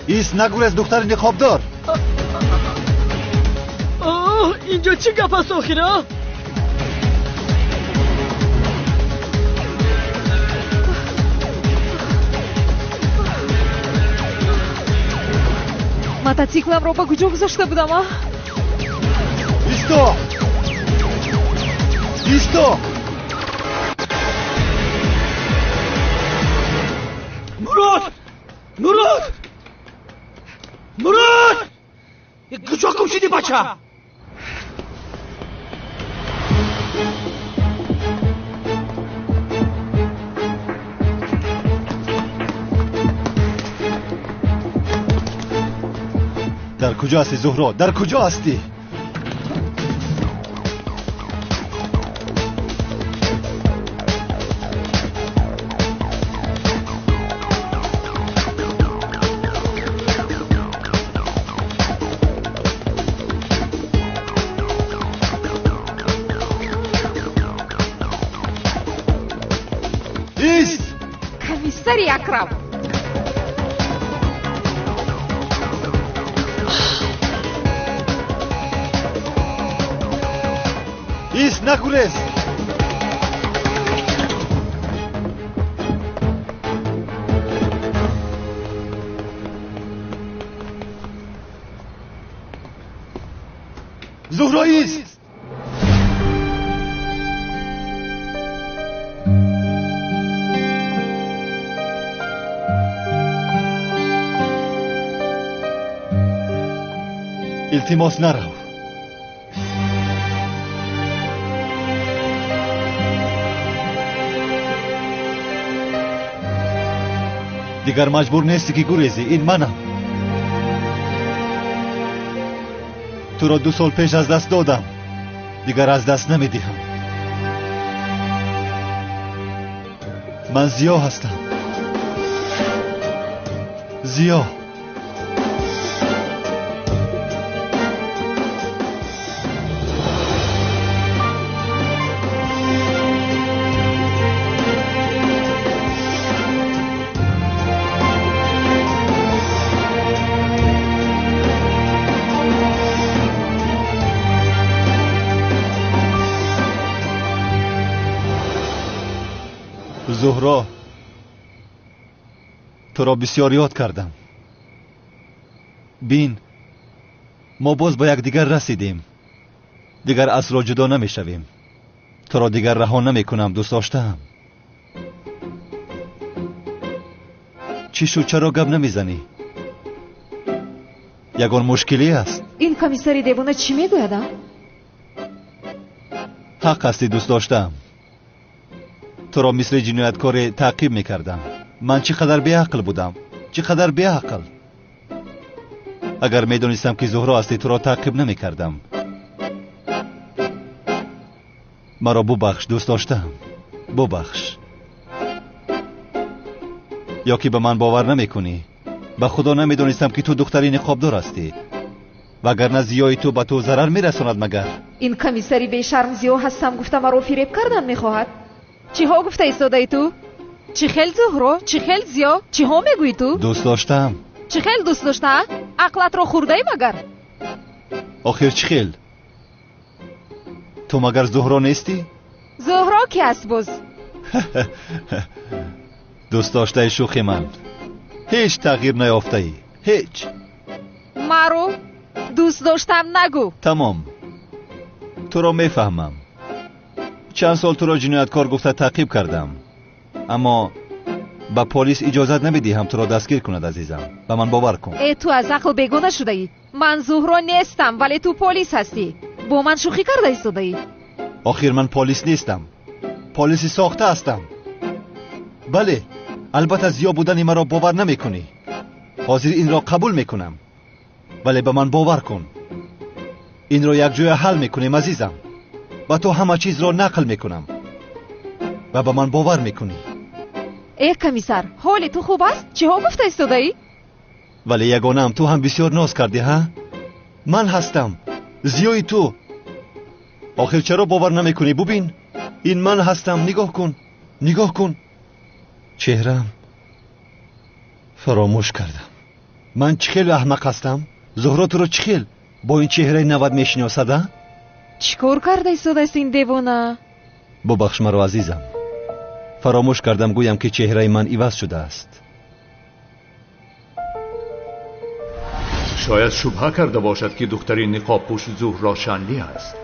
ایست نگویز دختر نقابدار. اینجا چی گپ است آخیره؟ мотоциклам رو با کجا گذاشته بودم؟ ایستو. ایستو. مراد. مراد. مراد. کجا گم شدی بچه؟ در کجا هستی زهرا؟ در کجا هستی؟ ایست. کمیسر اکرم. نگریز. زهرا ایست. التماس نرو. دیگر مجبور نیستی که گریزی. این منم. تو را 2 سال پیش از دست دادم. دیگر از دست نمیدهم. من زیا هستم. زیا. زهرا، تو را بسیار یاد کردم. بین، ما باز با یک دیگر رسیدیم. دیگر از را جدا نمی شویم. تو را دیگر رها نمی کنم. دوست داشتم. چی شد؟ چرا گپ نمی زنی؟ یگان مشکلی است. این کمیسری دیوانه چی می گوید؟ حق هستی دوست داشتم. تو را مثل جنایتکار تعقیب میکردم. من چقدر بیعقل بودم. چقدر بیعقل. اگر میدونستم که زهرا هستی تو را تعقیب نمیکردم. مرا ببخش دوست داشتم. ببخش. یا که به من باور نمیکنی. به خدا نمیدونستم که تو دختری نقابدار هستی. وگرنه زیای تو به تو ضرر میرساند مگر؟ این کمیسری بیشرم زیا هستم گفته مرا فریب کردن میخواهد. چی ها گفته ایستاده تو؟ چی خیل زهرا؟ چی خیل زیا؟ چی ها میگویی تو؟ دوست داشتم. چی خیل دوست داشته؟ عقلت را خورده ای مگر؟ آخر چی خیل؟ تو مگر زهرا نیستی؟ زهرا کی است باز؟ دوست داشته شوخی من. هیچ تغییر نیافته ای. هیچ. مرو دوست داشتم نگو. تمام. تو را میفهمم. چند سال تو را جنایتکار گفته تعقیب کردم. اما با پلیس اجازت نمیدیم تو را دستگیر کند عزیزم. به من باور کن. ای تو از عقل بیگانه شده ای. من زهرا نیستم ولی تو پلیس هستی. با من شوخی کرده ایستاده ای. آخر من پلیس نیستم. پلیسی ساخته هستم. بله، البته زیا بودن مرا باور نمیکنی. حاضر این را قبول میکنم. ولی به من باور کن. این را یک جای حل میکنیم عزیزم. و تو همه چیز را نقل میکنم و به من باور میکنی. ای کمیسر، حال تو خوب است؟ چه ها گفته ایستاده ای؟ ولی یگانم تو هم بسیار ناز کردی ها؟ من هستم. زیای تو. آخر چرا باور نمیکنی؟ ببین این من هستم. نگاه کن. نگاه کن. چهرم فراموش کردم. من چخیل احمق هستم. زهرا تو رو چخیل با این چهره 90 میشناسد؟ چیکار کرده ایستاده است این دیوانه؟ ببخش مرا عزیزم. فراموش کردم گویم که چهره من عوض شده است. شاید شبهه کرده باشد که دختری نقاب پوش زهرا شنلی است.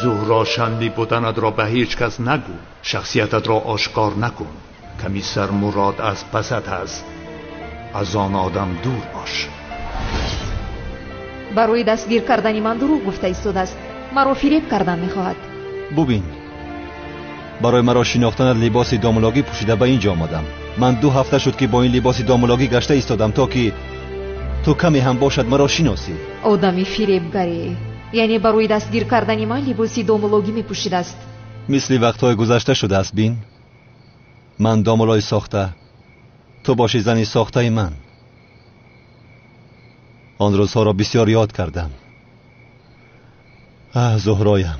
زهرا شنلی بودنت را به هیچ کس نگو. شخصیتت را آشکار نکن. کمیسر مراد از پست است. از آن آدم دور باش. برای دستگیر کردن من دروغ گفته ایستاده است. مرا فریب کردن میخواهد. ببین برای مرا شناختن لباس داملاگی پوشیده به اینجا آمدم. من 2 هفته شد که با این لباس داملاگی گشته ایستادم تا که تو کمی هم باشد مرا شناسی. آدمی فریبگری. یعنی برای دستگیر کردن من لباس داملاگی میپوشیده است. مثل وقتهای گذشته شده است. بین من داملای ساخته، تو باشی زنی ساخته من. آن روزها را بسیار یاد کردم. زهرایم،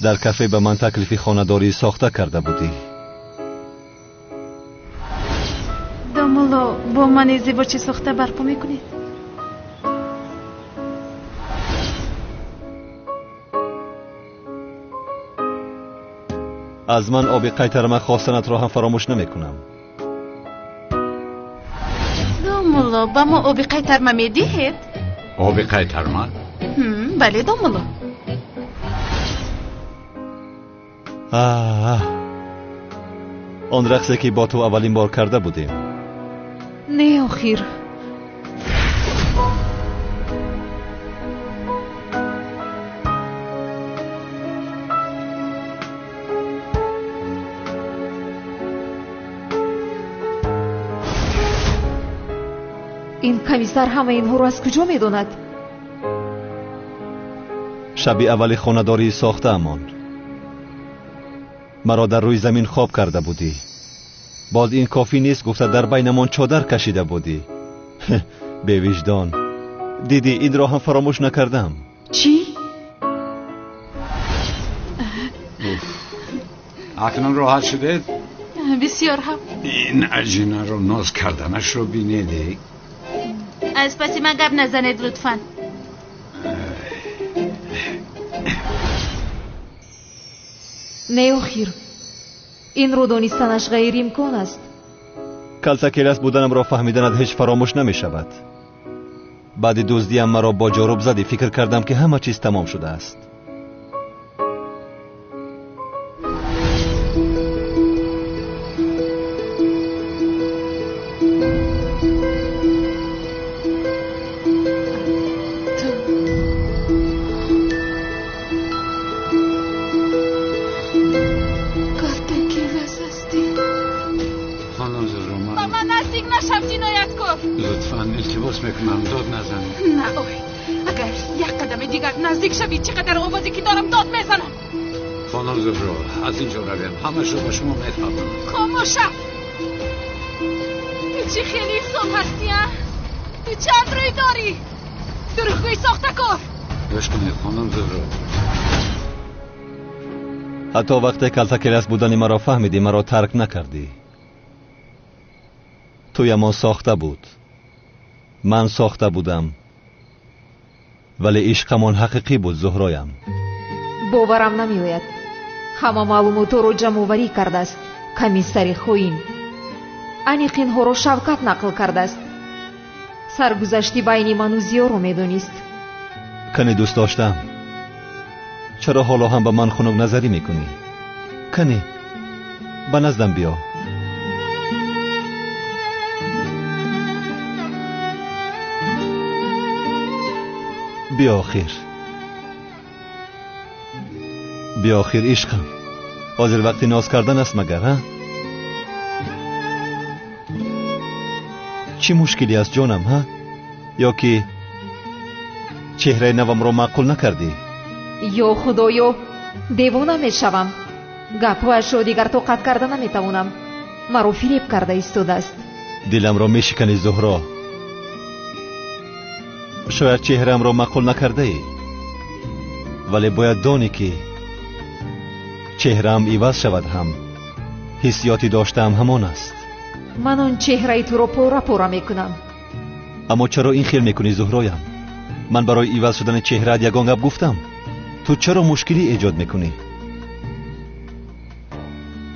در کافه به من تکلیف خانه‌داری ساخته کرده بودی. دامولا با من ازدواج ساخته برپا میکنید؟ از من آب قیترمک خواستنت را هم فراموش نمیکنم. دوملو با ما آب قیترمک میدهید؟ آب قیترمک؟ بله دوملو. آن رقصی که با تو اولین بار کرده بودیم. نه آخیر. این کمیسر همه اینها رو از کجا میدوند؟ شبی اولی خانه‌داری ساخته امان. مرا در روی زمین خواب کرده بودی. باز این کافی نیست گفته در بینمان چادر کشیده بودی. به وجدان. دیدی این را هم فراموش نکردم. چی؟ اکنون راحت شده؟ بسیار هم. این عجینه رو ناز کردنش رو بینیدی؟ از پسی من گپ نزنید لطفاً. نه آخیر. این رو دانستنش غیر امکان است. کلتکیلس بودنم را فهمیدنت هیچ فراموش نمی شود. بعد دزدیم مرا با جارب زدی فکر کردم که همه چیز تمام شده است. لطفاً التماس میکنم داد نزن. نه آقای، اگر یک قدم دیگر نزدیک شوید چقدر آوازی که دارم داد میزنم. خانم زهرا از اینجا رویم، همه شو با شما میفهمم. خاموشه. تو چی خیلی صبح هستی ها؟ تو چند روی داری؟ دروغگویی ساخته کن. گوش کنید خانم زهرا. حتی وقتی کلتکیلس بودنی مرا فهمیدی مرا ترک نکردی. توی ما ساخته بود، من ساخته بودم، ولی عشقمان حقیقی بود زهرایم. باورم نمیآید. همه معلومات رو جمع آوری کرده است. کمیسر خوین انیق اینها رو شوکت نقل کرده است. سرگذشتی بین من و زیا رو میدونست. کنی دوست داشتم. چرا حالا هم به من خنک نظری میکنی؟ کنی به نزدم بیا. بیا آخیر. بیا آخیر عشقم. حاضر وقتی ناز کردن است مگر ها؟ چی مشکلی است جانم ها؟ یا که چهره نوم رو معقول نکردی؟ یا خدایا دیوانه میشوم. گپوش رو دیگر طاقت کرده نمیتوانم. مرا فریب کرده ایستاده است. دلم را میشکنی زهرا. شاید چهرم را معقول نکرده ای، ولی باید دانی که چهرم عوض شود هم حسیاتی داشتم همان است. من آن چهره تو رو پورا پورا میکنم. اما چرا این خیال میکنی زهرایم؟ من برای عوض شدن چهره‌ات یگان گپ گفتم. تو چرا مشکلی ایجاد میکنی؟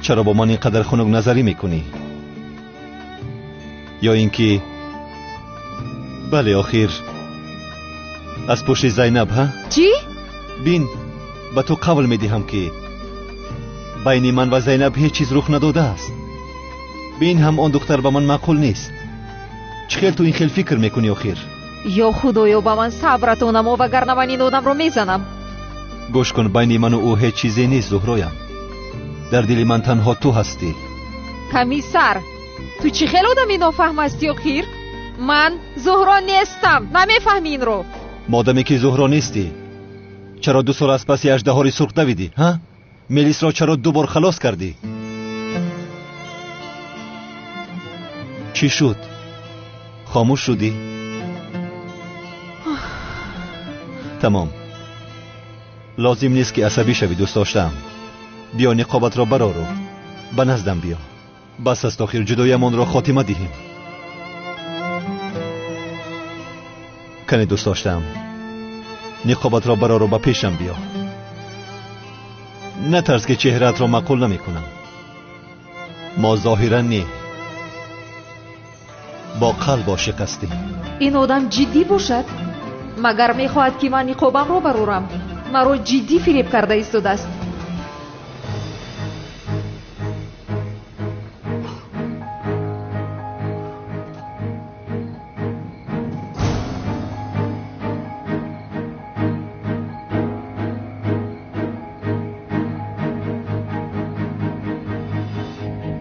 چرا با من اینقدر خنک نظری میکنی؟ یا اینکه بله آخر از پشت زینب ها؟ چی؟ بین به تو قول میدهم که بین من و زینب هیچ چیز رخ نداده است. بین هم آن دختر به من معقول نیست. چه خیل تو این خیل فکر میکنی آخر؟ یا خدایا با من صبرتونم و وگرنه من این آدم رو میزنم. گوش کن، بین من و او هیچ چیزی نیست زهرایم. در دل من تنها تو هستی. کمیسر تو چی خیل آدمی نافهم هستی آخر؟ من زهرا نیستم. نمیفهمی این رو؟ مادامی که زهرا نیستی چرا 2 سال از پس اژدهاری سرخ دویدی ها؟ ملیس را چرا 2 بار خلاص کردی؟ چی شد؟ خاموش شدی؟ تمام. لازم نیست که عصبی شوی دوست داشتم. بیا نقابت را برارو. به نزدم بیا. بس است آخر جدایمان را خاتمه دهیم. کنی دوست داشتم. نقابت را برارو به پیشم بیا. نترس که چهره‌ات را معقول نمی‌کنم. ما ظاهرا نی، با قلب عاشق هستیم. این آدم جدی باشد؟ مگر میخواهد که من نقابم رو برورم؟ مرا جدی فریب کرده ایستاده است.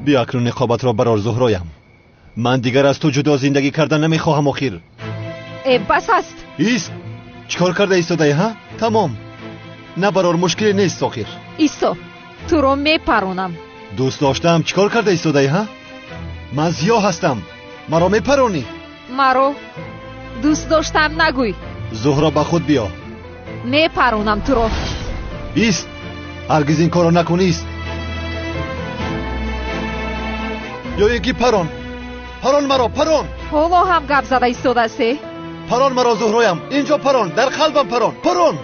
بیا اکنون نقابت را برار زهرایم. من دیگر از تو جدا زندگی کردن نمیخواهم. آخر بس است. ایست. چیکار کرده ایستاده ها؟ تمام. نه برار مشکلی نیست. آخر ایستا، تو رو میپرونم. دوست داشتم. چیکار کرده ایستاده ها؟ من زیا هستم. مرا میپرونی؟ مرا دوست داشتم نگوی. زهرا به خود بیا. میپرونم تو رو. ایست. هرگز این کارو نکنیست. یا یکی پران مرا، پران. حالا هم گپ زده ایستاده استی؟ پران مرا زهرایم. اینجا پران، در قلبم پران.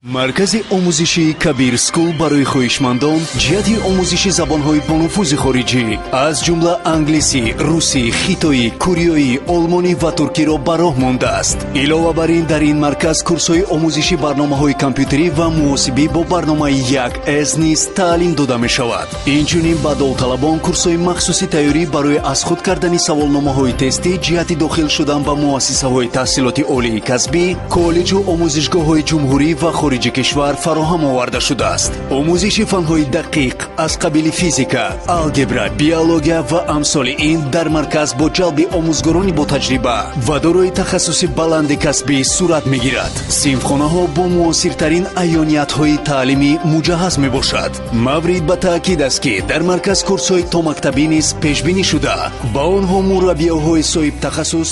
маркази омӯзиши кабир скул барои хоҳишмандон ҷиҳати омӯзиши забонҳои бонуфузи хориҷӣ аз ҷумла англисӣ, русӣ, хитоӣ, кӯриёӣ, олмонӣ ва туркиро ба роҳ мондааст. илова бар ин дар ин марказ курсҳои омӯзиши барномаҳои компютерӣ ва муносибӣ бо барномаи 1С низ таълим дода мешавад. инчунин ба довталабон курсҳои махсуси тайёрӣ барои аз худ кардани саволномаҳои тестӣ ҷиҳати дохил шудан ба муассисаҳои таҳсилоти олии касбӣ, коллеҷу омӯзишгоҳҳои ҷумҳурӣ ва хориҷи кишвар фароҳам оварда шудааст. омӯзиши фанҳои дақиқ аз қабили физика, алгебра, биология ва амсоли ин дар марказ бо ҷалби омӯзгорони бо таҷриба ва дорои тахассуси баланди касбӣ сурат мегирад. синфхонаҳо бо муосиртарин айёниятҳои таълимӣ муҷаҳҳаз мебошад. маврид ба таъкид аст ки дар марказ курсҳои томактабӣ низ пешбинӣ шуда ба онҳо мураббиёҳои соҳиб тахассус